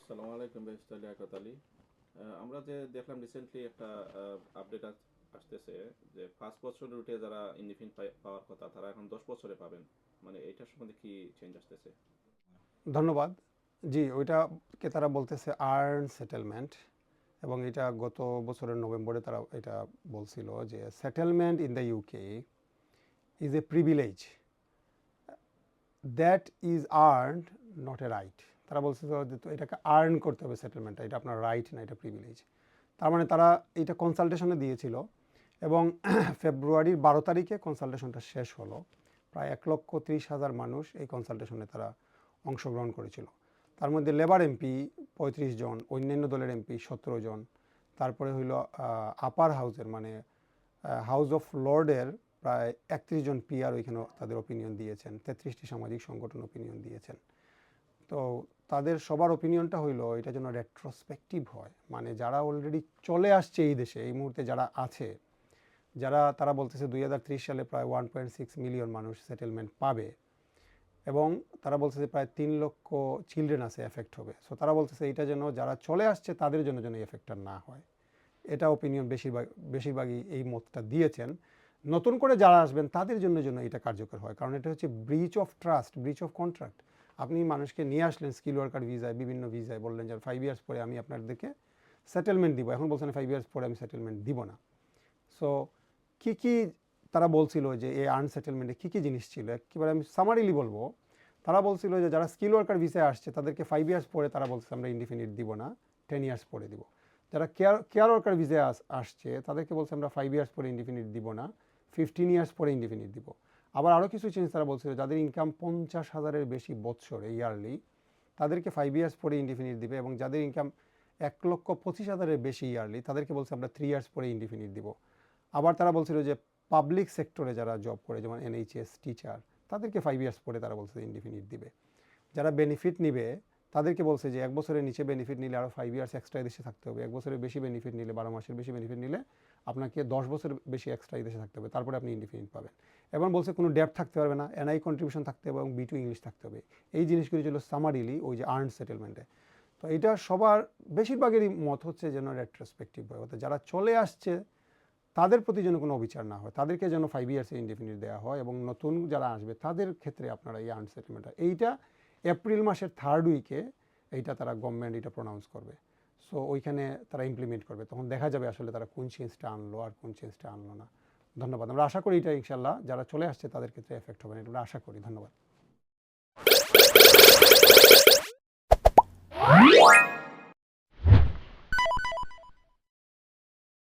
আসসালামু আলাইকুম ব্যারিস্টার লিয়াকত আলী। আমরা যে দেখলাম রিসেন্টলি একটা আপডেট আসতেছে যে 5 বছরের উঠে যারা ইনডিফিনিট পাওয়ার কথা তারা এখন 10 বছরে পাবেন, মানে এইটার সম্বন্ধে কি চেঞ্জ আসতেছে? ধন্যবাদ। জি, ওইটাকে তারা বলতেছে আর্ন সেটেলমেন্ট, এবং এটা গত বছরের নভেম্বরে তারা এটা বলছিল যে settlement in the UK is a privilege that is earned, not a right. তারা বলছিল যে তো এটাকে আর্ন করতে হবে সেটেলমেন্টটা, এটা আপনার রাইট না, এটা প্রিভিলেজ। তার মানে তারা এটা কনসালটেশনে দিয়েছিল, এবং ফেব্রুয়ারির 12 তারিখে কনসালটেশনটা শেষ হলো। প্রায় 1,30,000 মানুষ এই কনসালটেশনে তারা অংশগ্রহণ করেছিল। তার মধ্যে লেবার এমপি 35 জন, অন্যান্য দলের এমপি 17 জন, তারপরে হইল আপার হাউসের মানে হাউস অফ লর্ডের প্রায় 31 জন পিআর ওইখানে তাদের ওপিনিয়ন দিয়েছেন, 33টি সামাজিক সংগঠন ওপিনিয়ন দিয়েছেন। তো তাদের সবার ওপিনিয়নটা হইলো এটা যেন রেট্রোস্পেক্টিভ হয়, মানে যারা অলরেডি চলে আসছে এই দেশে এই মুহূর্তে যারা আছে, তারা বলতেছে 2030 সালে প্রায় 1.6 মিলিয়ন মানুষ সেটেলমেন্ট পাবে, এবং তারা বলতেছে প্রায় 3 লক্ষ চিলড্রেন আছে এফেক্ট হবে। সো তারা বলতেছে এটা যেন যারা চলে আসছে তাদের জন্য যেন এফেক্টটা না হয়। এটা ওপিনিয়ন বেশিরভাগই এই মতটা দিয়েছেন। নতুন করে যারা আসবেন তাদের জন্য যেন এটা কার্যকর হয়, কারণ এটা হচ্ছে breach of trust, breach of contract. আপনি মানুষকে নিয়ে আসলেন স্কিল ওয়ার্কার ভিসায়, বিভিন্ন ভিসায়, বললেন যে 5 ইয়ার্স পরে আমি আপনাদেরকে সেটেলমেন্ট দিব, এখন বলছেন 5 ইয়ার্স পরে আমি সেটেলমেন্ট দিব না। সো কী তারা বলছিল যে এই আনসেটেলমেন্টে কী জিনিস ছিল, একেবারে আমি সামারিলি বলবো। তারা বলছিল যে যারা স্কিল ওয়ার্কার ভিসায় আসছে তাদেরকে 5 ইয়ার্স পরে তারা বলছে আমরা ইনডিফিনিট দিব না, 10 ইয়ার্স পরে দিব। যারা কেয়ার ওয়ার্কার ভিসায় আসছে তাদেরকে বলছে আমরা 5 ইয়ার্স পরে ইনডিফিনিট দিব না, 15 ইয়ার্স পরে ইনডিফিনিট দিব। আবার আরও কিছু চেঞ্জ তারা বলছিল, যাদের ইনকাম 50,000-এর বেশি বছরে ইয়ারলি তাদেরকে 5 ইয়ার্স পরে ইনডিফিনিট দিবে, এবং যাদের ইনকাম 1,25,000-এর বেশি ইয়ারলি তাদেরকে বলছে আমরা 3 ইয়ার্স পরে ইনডিফিনিট দিব। আবার তারা বলছিল যে পাবলিক সেক্টরে যারা জব করে, যেমন এনএইচএস, টিচার, তাদেরকে 5 ইয়ার্স পরে তারা বলছে ইনডিফিনিট দিবে। যারা বেনিফিট নিবে তাদেরকে বলছে যে 1 বছরের নিচে বেনিফিট নিলে আরও 5 ইয়ার্স এক্সট্রা দেশে থাকতে হবে, 1 বছরের বেশি বেনিফিট নিলে, 12 মাসের বেশি বেনিফিট নিলে আপনাকে 10 বছর বেশি এক্সট্রা দেশে থাকতে হবে, তারপরে আপনি ইনডিফিনিট পাবেন। এবং বলছে কোনো ডেপ্ট থাকতে পারবে না, এনআই কন্ট্রিবিউশন থাকতে হবে, এবং B2 ইংলিশ থাকতে হবে। এই জিনিসগুলি ছিল সামারিলি ওই যে আর্ন সেটেলমেন্টে। তো এটা সবার বেশিরভাগেরই মত হচ্ছে যেন রেট্রোস্পেক্টিভ হয়, অর্থাৎ যারা চলে আসছে তাদের প্রতি যেন কোনো অবিচার না হয়, তাদেরকে যেন 5 ইয়ার্সে ইনডিফিনিট দেওয়া হয়, এবং নতুন যারা আসবে তাদের ক্ষেত্রে আপনারা এই আর্ন সেটেলমেন্টটা, এইটা এপ্রিল মাসের 3rd উইকে এইটা তারা গভর্নমেন্ট এটা প্রনাউন্স করবে। সো ওইখানে তারা ইমপ্লিমেন্ট করবে, তখন দেখা যাবে আসলে তারা কোন চেঞ্জটা আনলো আর কোন চেঞ্জটা আনলো না। ধন্যবাদ। আমরা আশা করি এটা ইনশাল্লাহ যারা চলে আসছে তাদের ক্ষেত্রে এফেক্ট হবে না, এটা আমরা আশা করি। ধন্যবাদ।